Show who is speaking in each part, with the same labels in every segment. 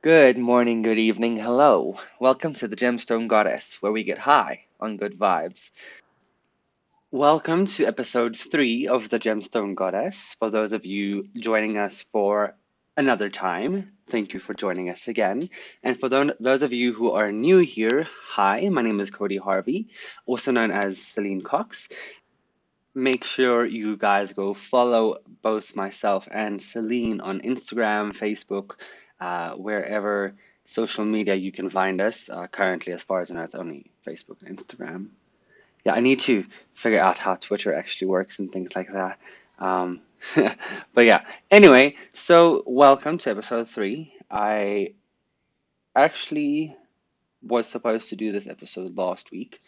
Speaker 1: Good morning, good evening, hello. Welcome to the Gemstone Goddess, where we get high on good vibes. Welcome to episode 3 of the Gemstone Goddess. For those of you joining us for another time, thank you for joining us again. And for those of you who are new here, hi, my name is Qveen Herby, also known as Celine Cox. Make sure you guys go follow both myself and Celine on Instagram, Facebook, wherever social media you can find us. Currently, as far as I know, it's only Facebook and Instagram. Yeah, I need to figure out how Twitter actually works and things like that. Um, but yeah, anyway, so welcome to episode 3. I actually was supposed to do this episode last week,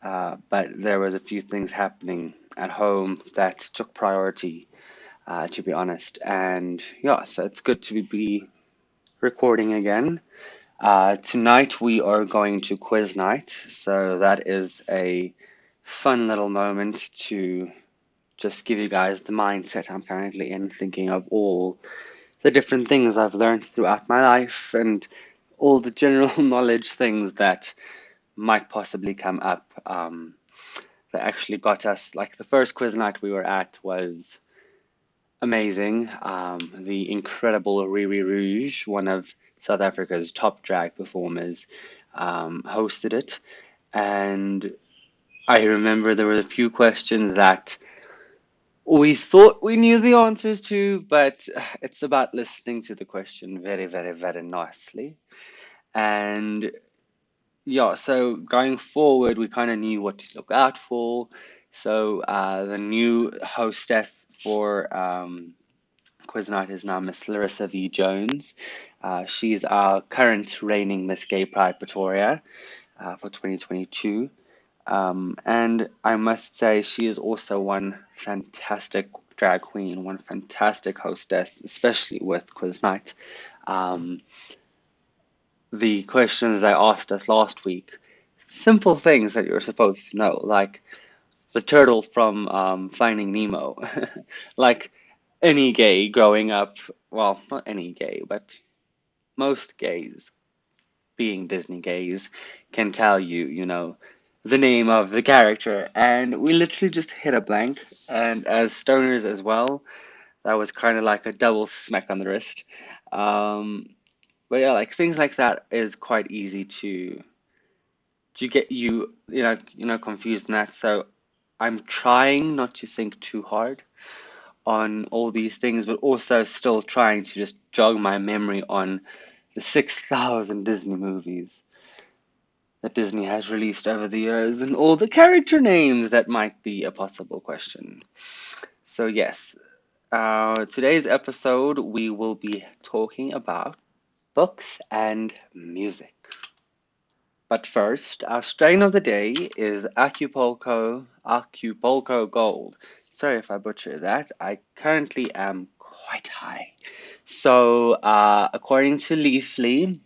Speaker 1: but there was a few things happening at home that took priority, to be honest. And yeah, so it's good to be recording again. Tonight we are going to quiz night, so that is a fun little moment to just give you guys the mindset I'm currently in, thinking of all the different things I've learned throughout my life and all the general knowledge things that might possibly come up. That actually got us, like the first quiz night we were at was amazing. The incredible Riri Rouge, one of South Africa's top drag performers, hosted it. And I remember there were a few questions that we thought we knew the answers to, but it's about listening to the question very, very, very nicely. And yeah, so going forward, we kind of knew what to look out for. So the new hostess for Quiz Night is now Miss Larissa V. Jones. She's our current reigning Miss Gay Pride Pretoria for 2022. And I must say, she is also one fantastic drag queen, one fantastic hostess, especially with Quiz Night. Um, the questions they asked us last week, simple things that you're supposed to know, like the turtle from Finding Nemo. Like any gay growing up, well, not any gay, but most gays, being Disney gays, can tell you, the name of the character. And we literally just hit a blank. And as stoners as well, that was kind of like a double smack on the wrist. Um, but yeah, like things like that is quite easy to get you confused in that. So I'm trying not to think too hard on all these things, but also still trying to just jog my memory on the 6,000 Disney movies that Disney has released over the years and all the character names that might be a possible question. So, yes, today's episode we will be talking about books and music. But first, our strain of the day is Acapulco Gold. Sorry if I butcher that. I currently am quite high. So, according to Leafly,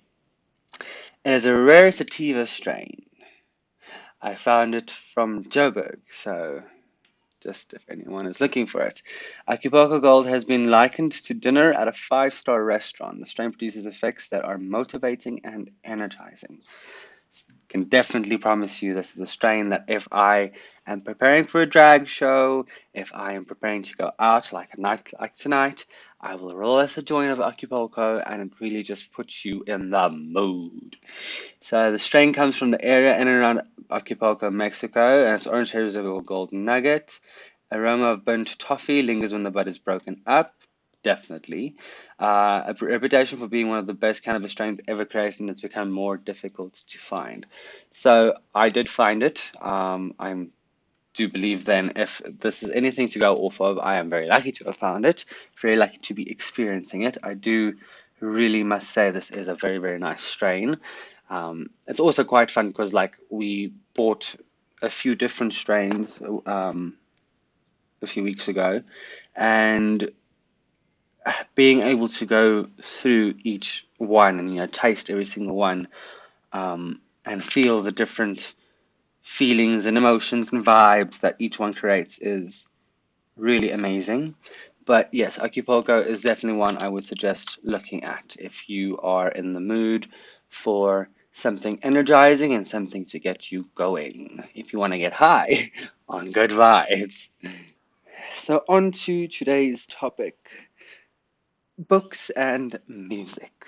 Speaker 1: it is a rare sativa strain. I found it from Joburg, so just if anyone is looking for it. Acapulco Gold has been likened to dinner at a five-star restaurant. The strain produces effects that are motivating and energizing. Can definitely promise you this is a strain that if I am preparing for a drag show, if I am preparing to go out like a night like tonight, I will roll us a joint of Acapulco and it really just puts you in the mood. So the strain comes from the area in and around Acapulco, Mexico, and its orange haze of a golden nugget. Aroma of burnt toffee lingers when the bud is broken up. Definitely. A reputation for being one of the best cannabis strains ever created, and it's become more difficult to find. So I did find it. I do believe then if this is anything to go off of, I am very lucky to have found it, very lucky to be experiencing it. I do really must say this is a very, very nice strain. It's also quite fun because like we bought a few different strains a few weeks ago, and being able to go through each one and taste every single one, and feel the different feelings and emotions and vibes that each one creates is really amazing. But yes, Acapulco is definitely one I would suggest looking at if you are in the mood for something energizing and something to get you going. If you want to get high on good vibes. So, on to today's topic, books and music.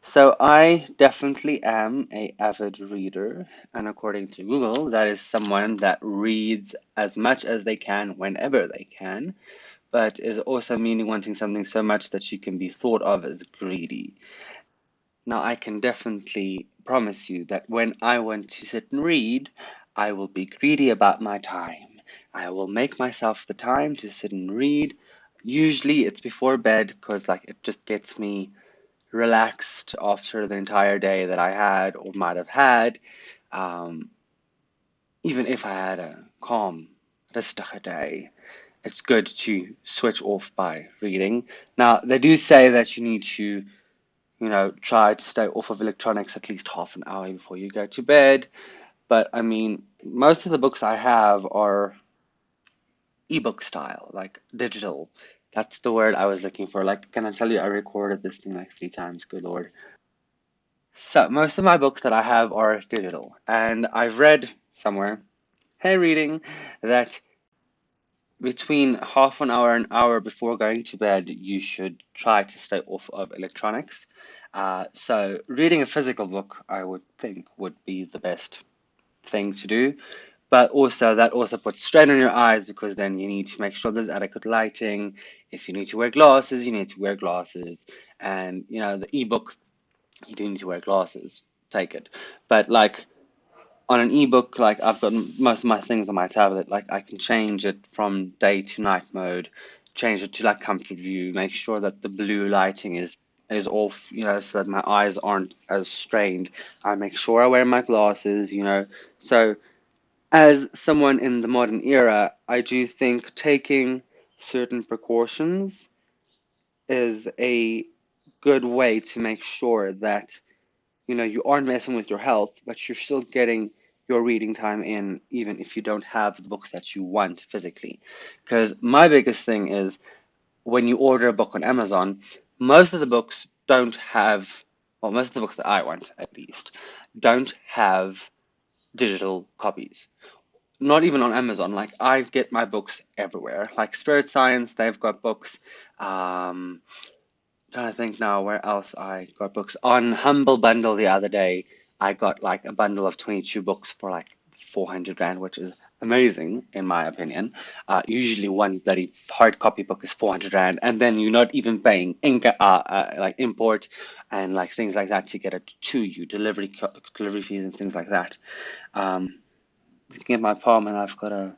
Speaker 1: So, I definitely am a avid reader, and according to Google, that is someone that reads as much as they can whenever they can, but is also meaning wanting something so much that you can be thought of as greedy. Now, I can definitely promise you that when I want to sit and read, I will be greedy about my time. I will make myself the time to sit and read. Usually it's before bed because like it just gets me relaxed after the entire day that I had or might have had. Um, Even if I had a calm, rustige day, it's good to switch off by reading. Now, they do say that you need to, try to stay off of electronics at least half an hour before you go to bed. But I mean, most of the books I have are ebook style, like digital. That's the word I was looking for. Like, can I tell you, I recorded this thing like 3 times, good Lord. So, most of my books that I have are digital, and I've read somewhere, hey, reading, that between half an hour and hour before going to bed, you should try to stay off of electronics. So reading a physical book, I would think, would be the best thing to do. But also that also puts strain on your eyes because then you need to make sure there's adequate lighting. If you need to wear glasses, you need to wear glasses. And the ebook, you do need to wear glasses. Take it. But like on an ebook, like I've got most of my things on my tablet, like I can change it from day to night mode, change it to like comfort view, make sure that the blue lighting is off, so that my eyes aren't as strained. I make sure I wear my glasses, So as someone in the modern era, I do think taking certain precautions is a good way to make sure that you aren't messing with your health, but you're still getting your reading time in, even if you don't have the books that you want physically. Because my biggest thing is when you order a book on Amazon, most of the books don't have, well, most of the books that I want at least, don't have digital copies. Not even on Amazon. Like I get my books everywhere. Like Spirit Science, they've got books. Um, Trying to think now where else I got books. On Humble Bundle the other day, I got like a bundle of 22 books for like 400 Rand, which is amazing in my opinion. Usually one bloody hard copy book is 400 Rand, and then you're not even paying like import and like things like that to get it to you, delivery fees and things like that. Um, Looking at my palm, and I've got a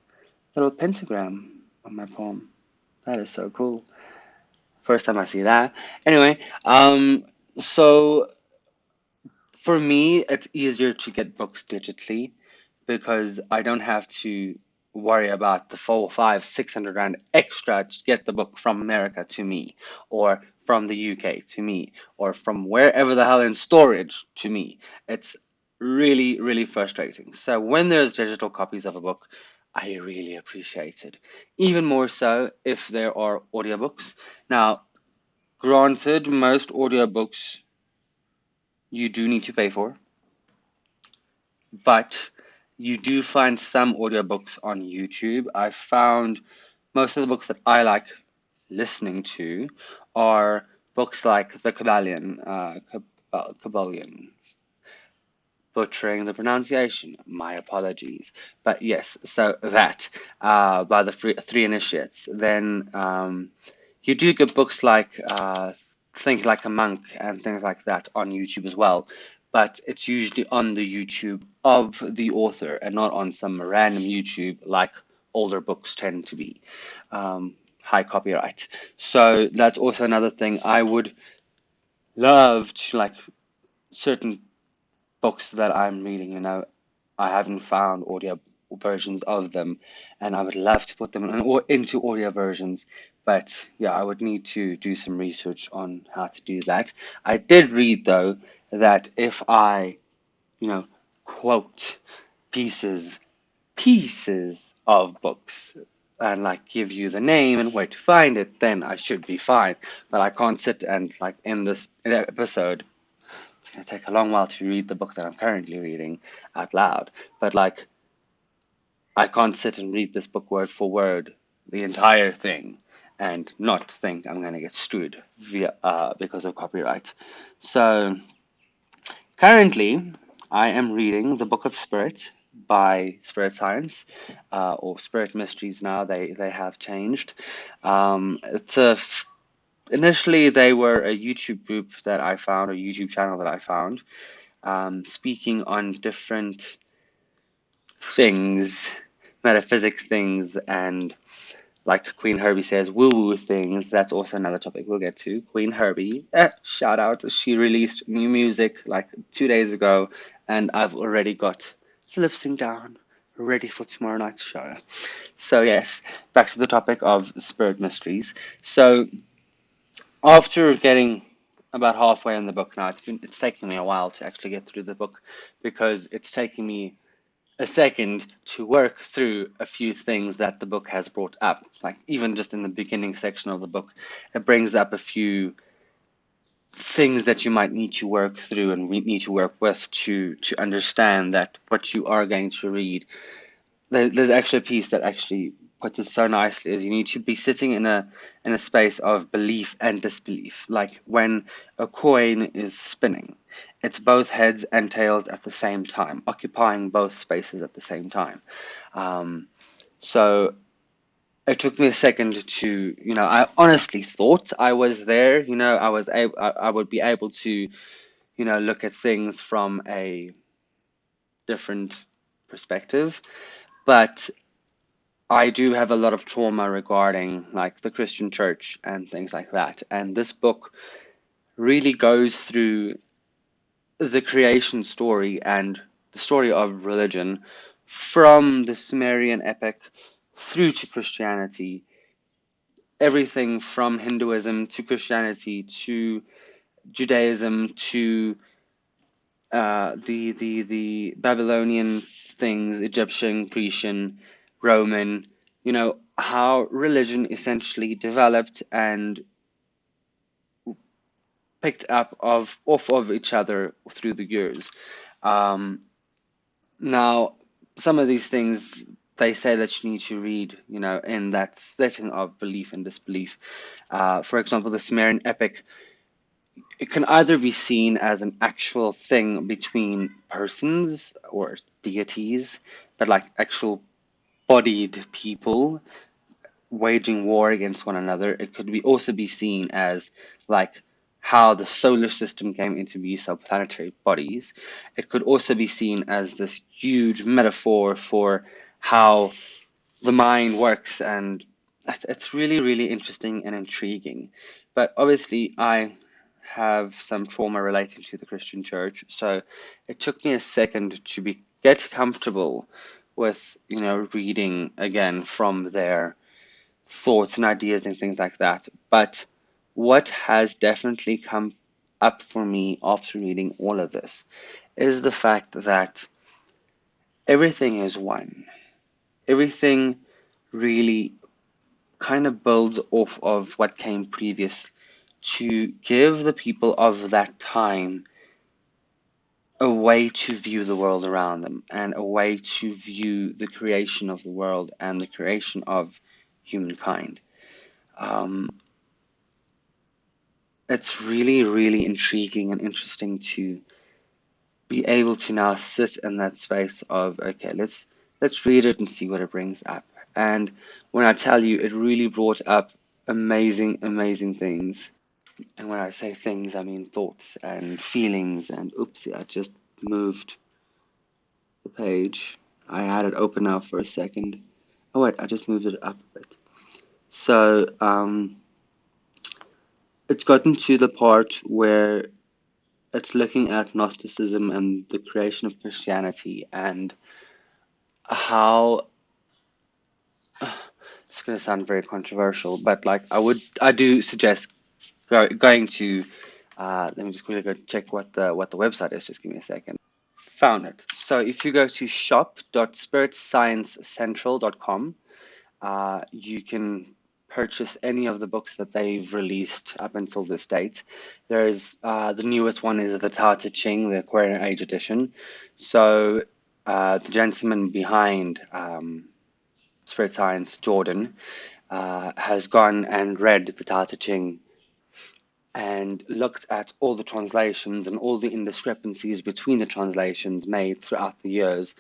Speaker 1: little pentagram on my palm. That is so cool. First time I see that. Anyway, so for me, it's easier to get books digitally because I don't have to worry about the 4, 5, 600 Rand extra to get the book from America to me, or from the UK to me, or from wherever the hell in storage to me. It's really, really frustrating. So when there's digital copies of a book, I really appreciate it. Even more so if there are audiobooks. Now, granted, most audiobooks you do need to pay for, but you do find some audiobooks on YouTube. I found most of the books that I like listening to are books like The Kabbalion, Kabbalion, butchering the pronunciation. My apologies. But yes, so that by the Three Initiates. Then you do get books like Think Like a Monk and things like that on YouTube as well. But it's usually on the YouTube of the author and not on some random YouTube like older books tend to be. High copyright. So that's also another thing I would love to like certain books that I'm reading, I haven't found audio versions of them, and I would love to put them into audio versions. But yeah, I would need to do some research on how to do that. I did read though that if I, quote pieces of books, and like give you the name and where to find it, then I should be fine. But I can't sit and like in this episode, it's gonna take a long while to read the book that I'm currently reading out loud. But like I can't sit and read this book word for word, the entire thing, and not think I'm gonna get screwed via because of copyright. So currently, I am reading the Book of Spirit by Spirit Science, or Spirit Mysteries now. They have changed. It's a initially they were a YouTube group that I found, a YouTube channel that I found, speaking on different things, metaphysics things, and like Queen Herby says, woo-woo things. That's also another topic we'll get to. Queen Herby, shout out. She released new music like 2 days ago, and I've already got the lip sync down, ready for tomorrow night's show. So yes, back to the topic of spirit mysteries. So after getting about halfway in the book now, it's taking me a while to actually get through the book because it's taking me a second to work through a few things that the book has brought up. Like even just in the beginning section of the book, it brings up a few things that you might need to work through and we need to work with to understand that what you are going to read. There's actually a piece that actually puts it so nicely is you need to be sitting in a space of belief and disbelief. Like when a coin is spinning, it's both heads and tails at the same time, occupying both spaces at the same time. So it took me a second to, I honestly thought I was there, I would be able to, look at things from a different perspective, but I do have a lot of trauma regarding like the Christian church and things like that. And this book really goes through the creation story and the story of religion from the Sumerian epic through to Christianity, everything from Hinduism to Christianity to Judaism to the Babylonian things, Egyptian, Grecian, Roman, how religion essentially developed and picked up off of each other through the years. Um, Now, some of these things they say that you need to read, in that setting of belief and disbelief. For example, the Sumerian epic, it can either be seen as an actual thing between persons or deities, but like actual bodied people waging war against one another. It could be also be seen as like how the solar system came into use of planetary bodies. It could also be seen as this huge metaphor for how the mind works, and it's really, really interesting and intriguing. But obviously, I have some trauma relating to the Christian church, so it took me a second to get comfortable with, reading again from their thoughts and ideas and things like that. But what has definitely come up for me after reading all of this is the fact that everything is one. Everything really kind of builds off of what came previous to give the people of that time a way to view the world around them and a way to view the creation of the world and the creation of humankind. Um, it's really, really intriguing and interesting to be able to now sit in that space of, okay, let's read it and see what it brings up. And when I tell you, it really brought up amazing, amazing things. And when I say things, I mean thoughts and feelings. And oopsie, I just moved the page. I had it open now for a second. Oh wait, I just moved it up a bit. So it's gotten to the part where it's looking at Gnosticism and the creation of Christianity and how it's going to sound very controversial, but like I do suggest going to let me just quickly go check what the website is. Just give me a second. Found it. So if you go to shop.spiritsciencecentral.com, You can purchase any of the books that they've released up until this date. There's the newest one is the Tao Te Ching, the Aquarian Age edition. So the gentleman behind Spirit Science, Jordan, has gone and read the Tao Te Ching and looked at all the translations and all the indiscrepancies between the translations made throughout the years.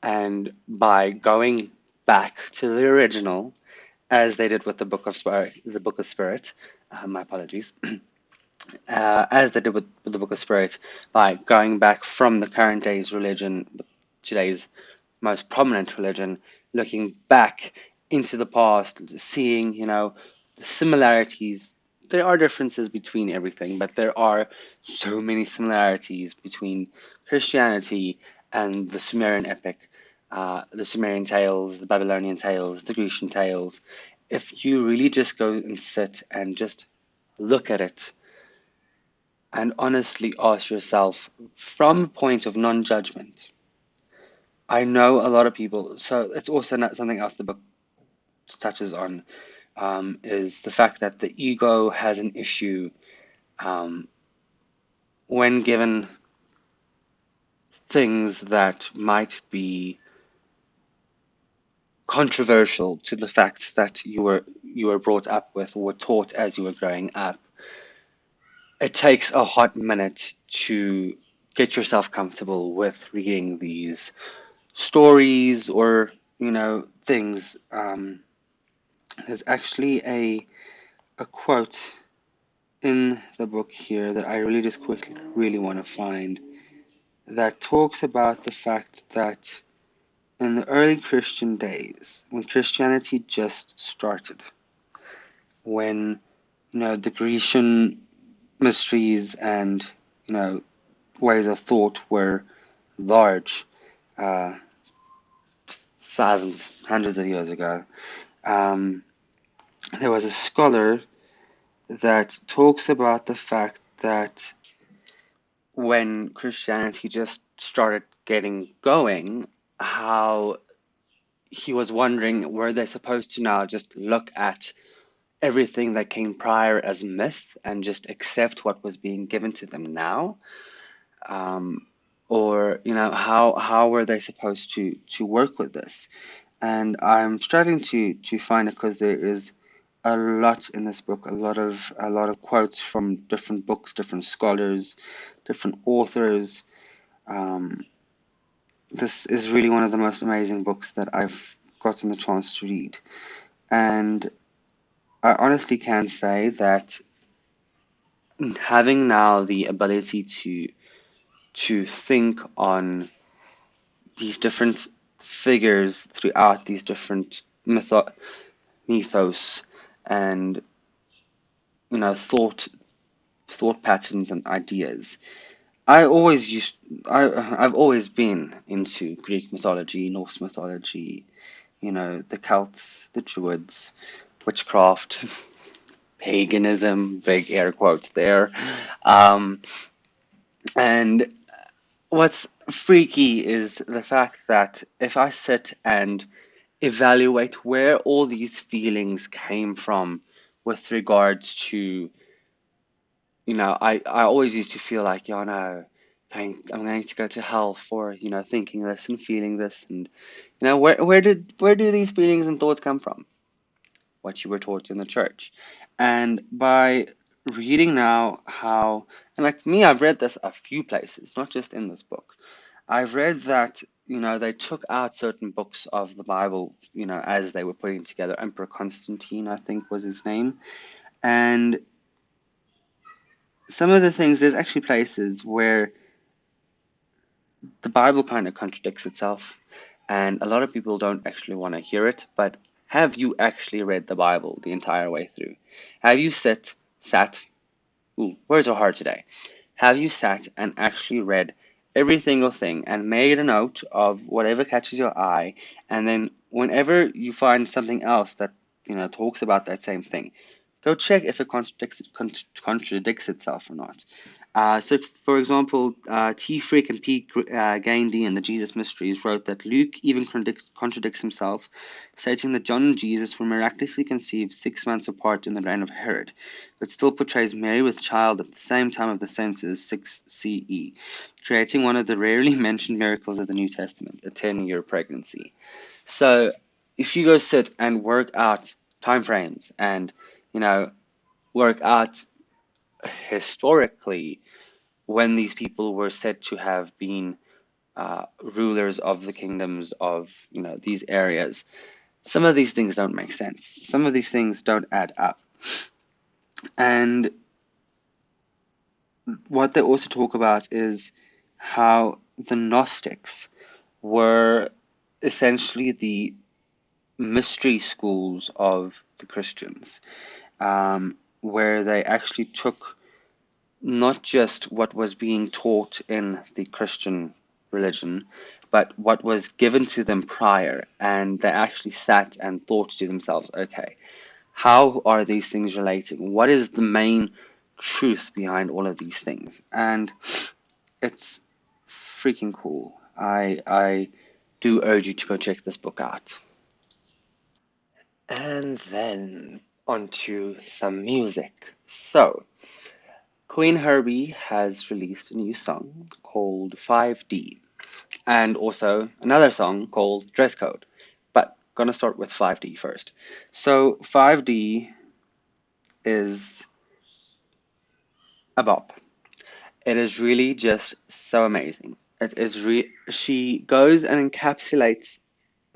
Speaker 1: And by going back to the original, as they did with the Book of Spirit, my apologies, as they did with the Book of Spirit, by going back from the current day's religion, today's most prominent religion, looking back into the past, seeing, the similarities. There are differences between everything, but there are so many similarities between Christianity and the Sumerian epic, the Sumerian tales, the Babylonian tales, the Grecian tales. If you really just go and sit and just look at it and honestly ask yourself from a point of non-judgment. I know a lot of people, so it's also not something else the book touches on, is the fact that the ego has an issue um, when given things that might be controversial to the facts that you were brought up with or were taught as you were growing up. It takes a hot minute to get yourself comfortable with reading these stories or things. There's actually a quote in the book here that I really just quickly really want to find that talks about the fact that in the early Christian days, when Christianity just started, when the Grecian mysteries and ways of thought were large, uh, thousands, hundreds of years ago, um, there was a scholar that talks about the fact that when Christianity just started getting going, how he was wondering were they supposed to now just look at everything that came prior as myth and just accept what was being given to them now, um, or how were they supposed to work with this? And I'm struggling to find it because there is a lot in this book, a lot of quotes from different books, different scholars, different authors. Um, this is really one of the most amazing books that I've gotten the chance to read, and I honestly can say that having now the ability to think on these different figures throughout these different mythos and thought patterns and ideas. I've always been into Greek mythology, Norse mythology, the Celts, the Druids, witchcraft, paganism, big air quotes there. Um, and what's freaky is the fact that if I sit and evaluate where all these feelings came from with regards to, I always used to feel like, no, I'm going to go to hell for, thinking this and feeling this. And, where do these feelings and thoughts come from? What you were taught in the church. And by reading now how, and like me, I've read this a few places, not just in this book. I've read that, they took out certain books of the Bible, as they were putting together. Emperor Constantine, I think was his name. And some of the things, there's actually places where the Bible kind of contradicts itself. And a lot of people don't actually want to hear it, but have you actually read the Bible the entire way through? Have you sat, ooh, words are hard today. Have you sat and actually read every single thing and made a note of whatever catches your eye, and then whenever you find something else that, talks about that same thing, go check if it contradicts itself or not. So, for example, T. Frick and P. Gandy in the Jesus Mysteries wrote that Luke even contradicts himself, stating that John and Jesus were miraculously conceived 6 months apart in the reign of Herod, but still portrays Mary with child at the same time of the census, 6 CE, creating one of the rarely mentioned miracles of the New Testament, a 10-year pregnancy. So, if you go sit and work out time frames and, you know, work out historically when these people were said to have been rulers of the kingdoms of these areas, some of these things don't make sense. Some of these things don't add up. And what they also talk about is how the Gnostics were essentially the mystery schools of the Christians, where they actually took not just what was being taught in the Christian religion, but what was given to them prior, and they actually sat and thought to themselves, okay, how are these things relating? What is the main truth behind all of these things? And it's freaking cool. I do urge you to go check this book out. And then onto some music. So, Qveen Herby has released a new song called 5D, and also another song called Dress Code. But gonna start with 5D first. So 5D is a bop. It is really just so amazing. It is she goes and encapsulates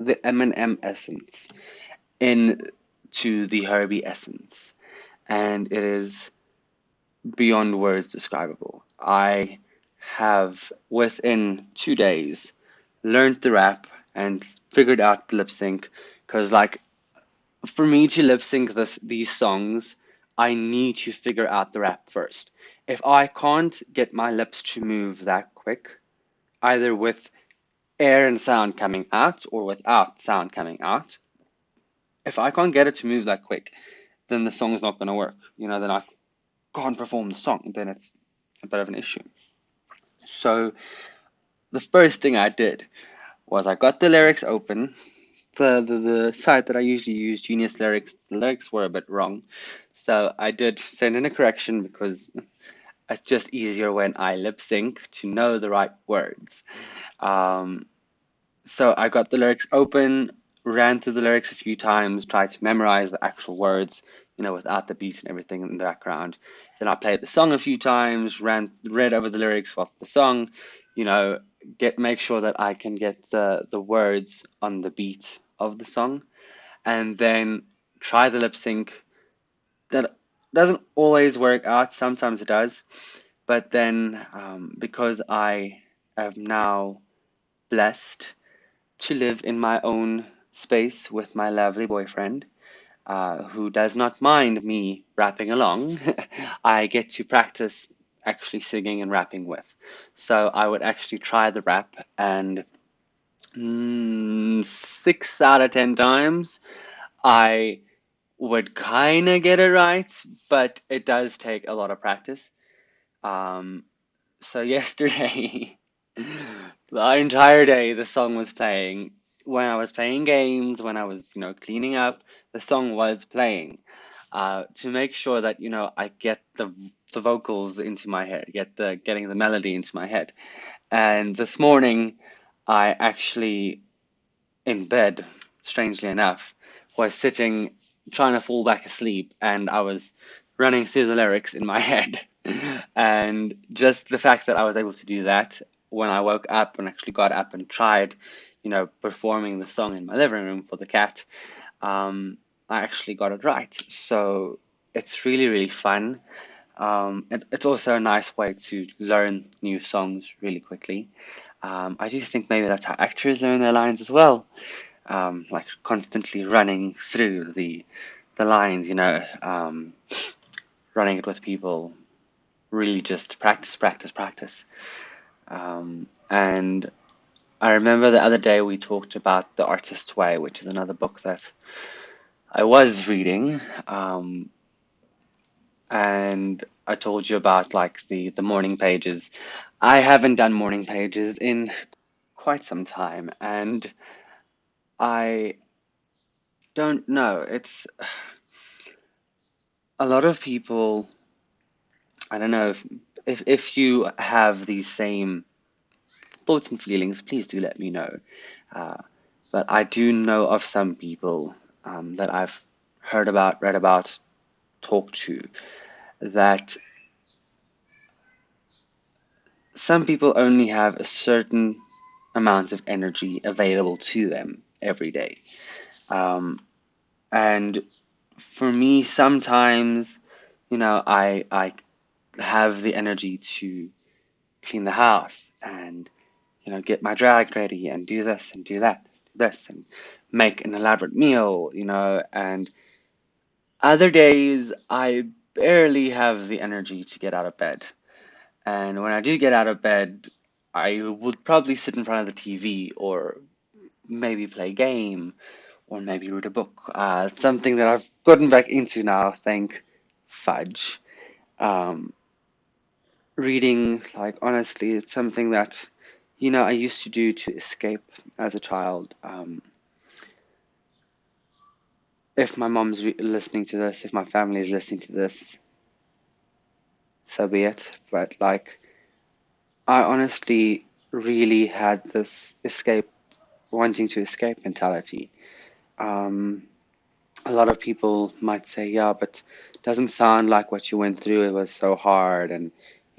Speaker 1: the Eminem essence into the Herbie essence, and it is beyond words describable. I have, within 2 days, learned the rap and figured out the lip sync. Because, like, for me to lip sync these songs, I need to figure out the rap first. If I can't get my lips to move that quick, either with air and sound coming out or without sound coming out, if I can't get it to move that quick, then the song's not going to work. Then I can't perform the song. Then it's a bit of an issue. So the first thing I did was I got the lyrics open. The site that I usually use, Genius Lyrics, the lyrics were a bit wrong. So I did send in a correction because it's just easier when I lip sync to know the right words. So I got the lyrics open, ran through the lyrics a few times, tried to memorize the actual words, without the beat and everything in the background. Then I played the song a few times, read over the lyrics while the song, make sure that I can get the words on the beat of the song, and then try the lip sync. That doesn't always work out. Sometimes it does, but then because I am now blessed to live in my own space with my lovely boyfriend, who does not mind me rapping along, I get to practice actually singing and rapping with. So I would actually try the rap, and 6 out of 10 times I would kind of get it right, but it does take a lot of practice. So yesterday, the entire day, the song was playing. When I was playing games, when I was, cleaning up, the song was playing. To make sure that, I get the vocals into my head, getting the melody into my head. And this morning, I actually, in bed, strangely enough, was sitting, trying to fall back asleep, and I was running through the lyrics in my head. And just the fact that I was able to do that when I woke up and actually got up and tried, performing the song in my living room for the cat, I actually got it right. So it's really, really fun. It's also a nice way to learn new songs really quickly. I do think maybe that's how actors learn their lines as well. Like constantly running through the lines, running it with people, really just practice, practice, practice. And I remember the other day we talked about The Artist's Way, which is another book that I was reading. and I told you about like the morning pages. I haven't done morning pages in quite some time, and I don't know. It's a lot of people. I don't know if you have these same thoughts and feelings, please do let me know. Uh, but I do know of some people that I've heard about, read about, talked to, that some people only have a certain amount of energy available to them every day. Um, and for me, sometimes, I have the energy to clean the house and get my drag ready and do this and do that, do this and make an elaborate meal, and other days I barely have the energy to get out of bed. And when I do get out of bed, I would probably sit in front of the TV or maybe play a game or maybe read a book. It's something that I've gotten back into now, thank fudge. Um, Reading, like honestly, it's something that I used to do to escape as a child. If my mom's listening to this, if my family is listening to this, so be it. But like, I honestly really had this wanting to escape mentality. Um, a lot of people might say, yeah, but it doesn't sound like what you went through. It was so hard, and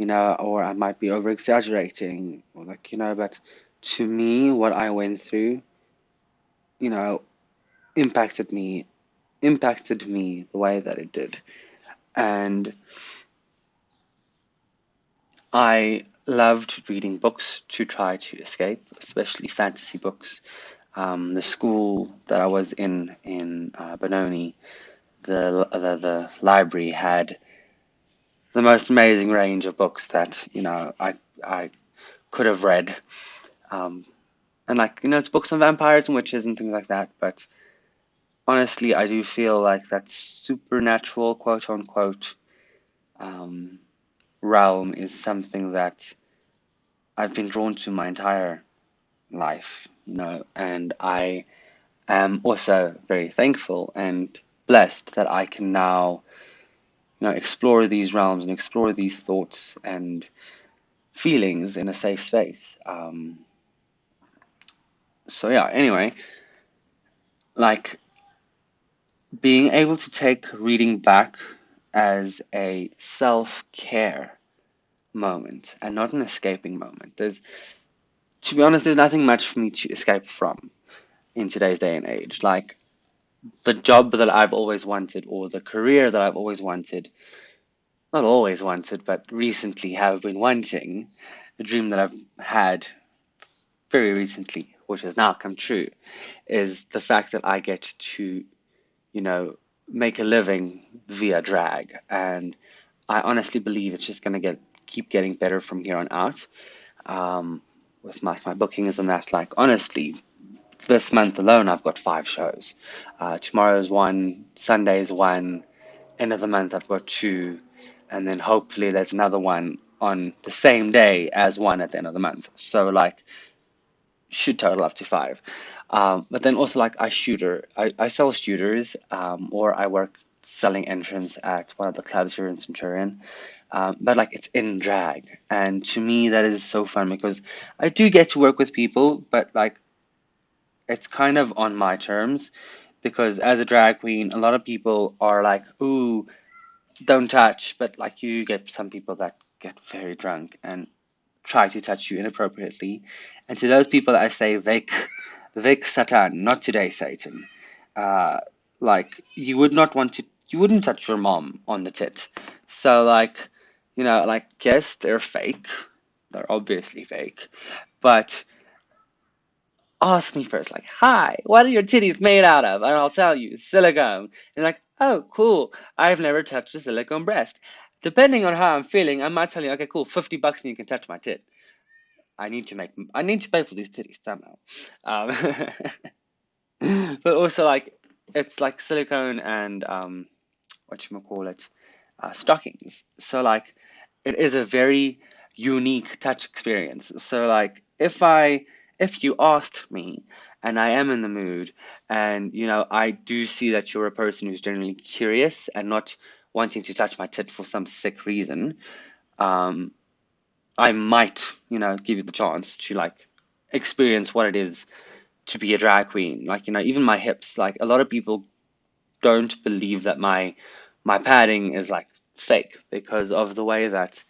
Speaker 1: or I might be over exaggerating, or like, but to me, what I went through, you know, impacted me, impacted me the way that it did. And I loved reading books to try to escape, especially fantasy books. The school that I was in Benoni, the library had the most amazing range of books that I could have read. Um, and like it's books on vampires and witches and things like that. But honestly, I do feel like that supernatural, quote unquote, um, realm is something that I've been drawn to my entire life, and I am also very thankful and blessed that I can now, explore these realms and explore these thoughts and feelings in a safe space. So yeah, anyway, like being able to take reading back as a self-care moment and not an escaping moment. To be honest, there's nothing much for me to escape from in today's day and age. Like the job that I've always wanted or the career that I've always wanted, not always wanted, but recently have been wanting, a dream that I've had very recently, which has now come true, is the fact that I get to, you know, make a living via drag. And I honestly believe it's just going to keep getting better from here on out. Um, with my bookings and that, like honestly, this month alone, I've got 5 shows. Tomorrow's one, Sunday's one, end of the month, I've got two, and then hopefully there's another one on the same day as one at the end of the month. So, like, should total up to 5. But then also, like, I sell shooters, or I work selling entrance at one of the clubs here in Centurion. But like it's in drag, and to me that is so fun because I do get to work with people, but like it's kind of on my terms because as a drag queen, a lot of people are like, "Ooh, don't touch," but like you get some people that get very drunk and try to touch you inappropriately. And to those people, I say, Vik Satan, not today, Satan. Uh, like you would not want to, you wouldn't touch your mom on the tit. So like, like yes, they're fake. They're obviously fake, but ask me first, like, hi, what are your titties made out of? And I'll tell you, silicone. And like, oh, cool. I've never touched a silicone breast. Depending on how I'm feeling, I might tell you, okay, cool, $50 and you can touch my tit. I need to pay for these titties somehow. Um, but also like, it's like silicone and what you call it. stockings. So like it is a very unique touch experience. So like if you asked me and I am in the mood and I do see that you're a person who's generally curious and not wanting to touch my tit for some sick reason, um, I might, give you the chance to like experience what it is to be a drag queen. Like, even my hips, like a lot of people don't believe that my padding is like fake because of the way that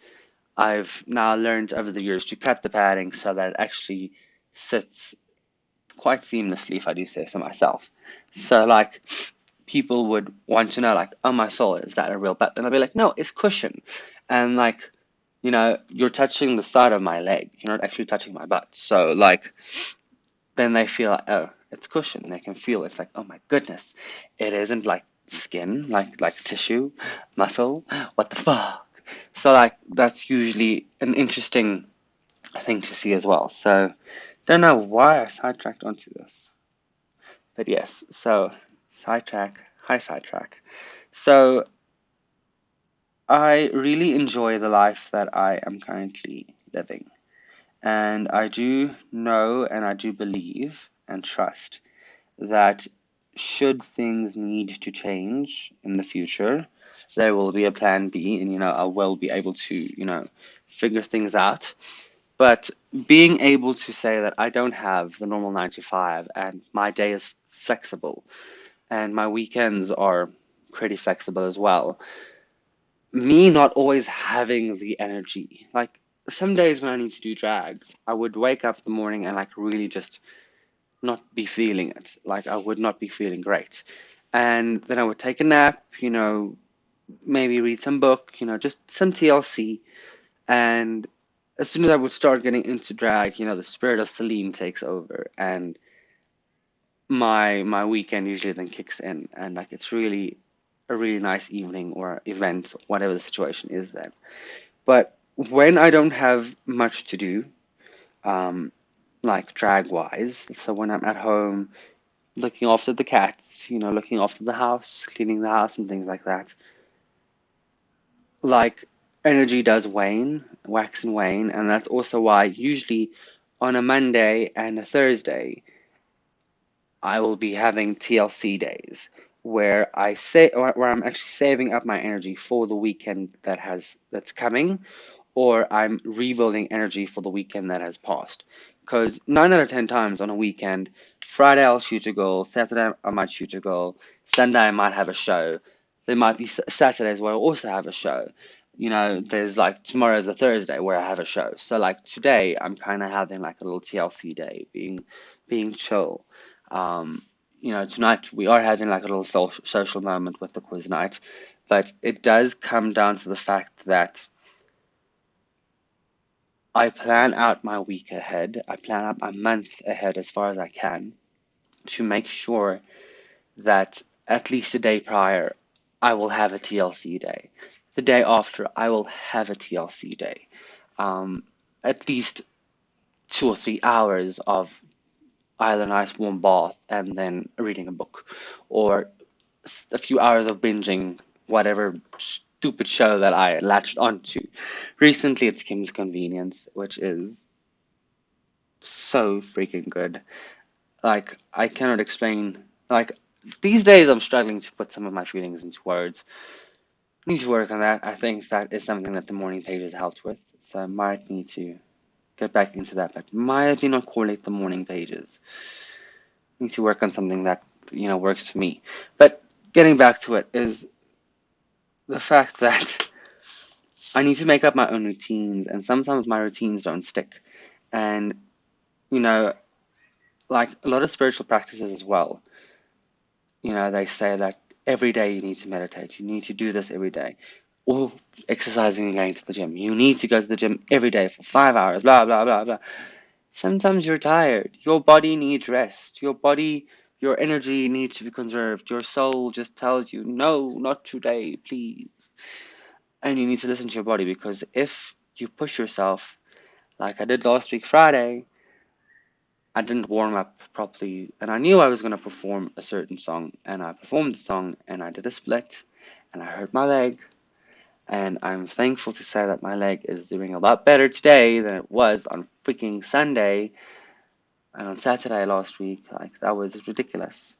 Speaker 1: I've now learned over the years to cut the padding so that it actually sits quite seamlessly, if I do say so myself. So like people would want to know like, oh my soul, is that a real butt? And I'd be like, no, it's cushion. And like, you're touching the side of my leg. You're not actually touching my butt. So like then they feel like, oh, it's cushion. They can feel it's like, oh my goodness, it isn't like skin, like tissue, muscle. What the fuck? So like that's usually an interesting thing to see as well. So don't know why I sidetracked onto this, but yes. So sidetrack, high sidetrack. So I really enjoy the life that I am currently living. And I do know and I do believe and trust that should things need to change in the future, there will be a plan B, and I will be able to, figure things out. But being able to say that I don't have the normal 9 to 5 and my day is flexible and my weekends are pretty flexible as well, me not always having the energy. Like some days when I need to do drag, I would wake up in the morning and like really just not be feeling it. Like I would not be feeling great. And then I would take a nap, maybe read some book, just some TLC. And as soon as I would start getting into drag, the spirit of Celine takes over and my weekend usually then kicks in and like it's really a really nice evening or event, whatever the situation is then. But when I don't have much to do, um, like drag wise, so when I'm at home looking after the cats, looking after the house, cleaning the house and things like that, like energy does wane, wax and wane, and that's also why usually on a Monday and a Thursday, I will be having TLC days where I say where I'm actually saving up my energy for the weekend that's coming, or I'm rebuilding energy for the weekend that has passed. Because 9 out of 10 times on a weekend, Friday I'll shoot a goal, Saturday I might shoot a goal, Sunday I might have a show. There might be Saturdays where I also have a show. There's like tomorrow's a Thursday where I have a show. So like today I'm kind of having like a little TLC day, being chill. Um, tonight we are having like a little social moment with the quiz night, but it does come down to the fact that I plan out my week ahead. I plan out my month ahead as far as I can to make sure that at least the day prior, I will have a TLC day. The day after, I will have a TLC day. Um, at least 2 or 3 hours of either a nice warm bath and then reading a book, or a few hours of binging whatever stupid show that I latched onto. Recently, it's Kim's Convenience, which is so freaking good. Like, I cannot explain. Like, these days I'm struggling to put some of my feelings into words. I need to work on that. I think that is something that the morning pages helped with. So I might need to get back into that, but might not call it the morning pages. I need to work on something that, works for me. But getting back to it is the fact that I need to make up my own routines, and sometimes my routines don't stick. And, you know, like a lot of spiritual practices as well, they say that every day you need to meditate, you need to do this every day, or exercising and going to the gym. You need to go to the gym every day for 5 hours, blah, blah, blah, blah. Sometimes you're tired. Your body needs rest. Your energy needs to be conserved. Your soul just tells you, no, not today, please. And you need to listen to your body because if you push yourself, like I did last week, Friday, I didn't warm up properly, and I knew I was going to perform a certain song, and I performed the song, and I did a split, and I hurt my leg, And I'm thankful to say that my leg is doing a lot better today than it was on freaking Sunday and on Saturday last week. Like, that was ridiculous.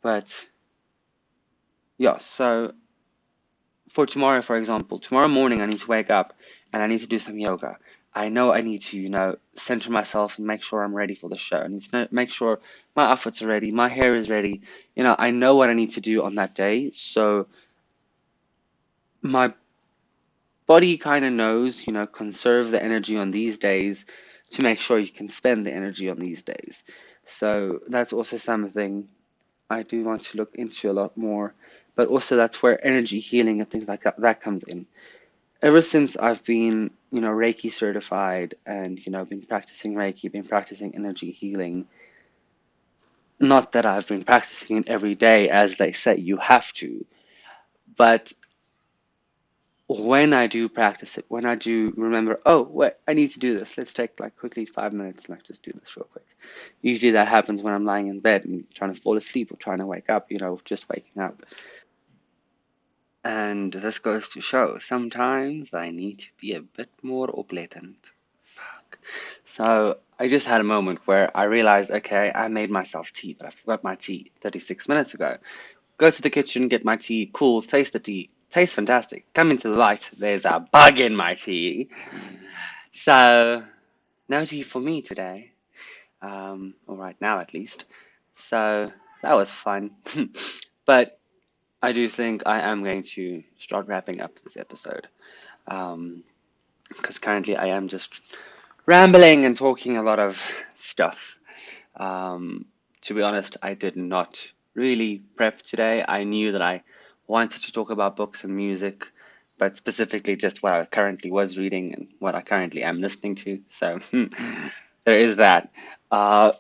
Speaker 1: But yeah, so for tomorrow, for example, tomorrow morning I need to wake up and I need to do some yoga. I know I need to, center myself and make sure I'm ready for the show. I need to make sure my outfits are ready, my hair is ready. I know what I need to do on that day. So my body kind of knows, conserve the energy on these days to make sure you can spend the energy on these days. So that's also something I do want to look into a lot more. But also that's where energy healing and things like that comes in. Ever since I've been, Reiki certified and, been practicing Reiki, been practicing energy healing, not that I've been practicing it every day as they say you have to, but when I do practice it, when I do remember, oh, wait, I need to do this. Let's take like quickly 5 minutes and like just do this real quick. Usually that happens when I'm lying in bed and trying to fall asleep or trying to wake up, just waking up. And this goes to show sometimes I need to be a bit more blatant. Fuck. So I just had a moment where I realized, okay, I made myself tea, but I forgot my tea 36 minutes ago. Go to the kitchen, get my tea, cool, taste the tea. Tastes fantastic. Come into the light, there's a bug in my tea. So, no tea for me today. Or right now at least. So, that was fun. But I do think I am going to start wrapping up this episode. Um, because currently I am just rambling and talking a lot of stuff. Um, to be honest, I did not really prep today. I knew that I wanted to talk about books and music, but specifically just what I currently was reading and what I currently am listening to. So there is that. Uh,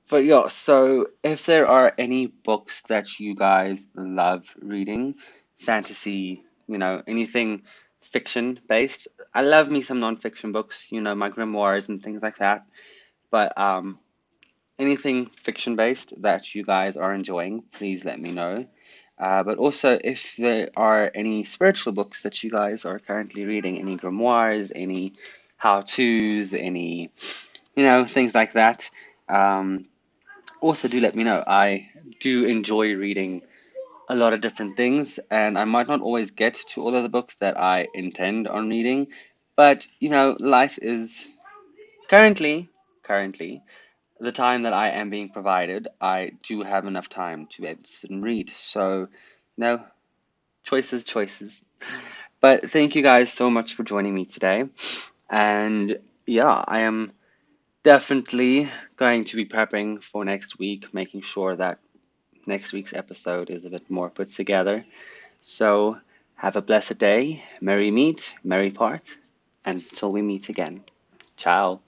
Speaker 1: but yeah, so if there are any books that you guys love reading, fantasy, anything fiction based, I love me some non-fiction books, my grimoires and things like that. But anything fiction based that you guys are enjoying, please let me know. But also, if there are any spiritual books that you guys are currently reading, any grimoires, any how-tos, any, things like that, also do let me know. I do enjoy reading a lot of different things, and I might not always get to all of the books that I intend on reading, but, life is currently the time that I am being provided, I do have enough time to be able to sit and read. So, no, choices. But thank you guys so much for joining me today. And yeah, I am definitely going to be prepping for next week, making sure that next week's episode is a bit more put together. So, have a blessed day, merry meet, merry part, and until we meet again. Ciao.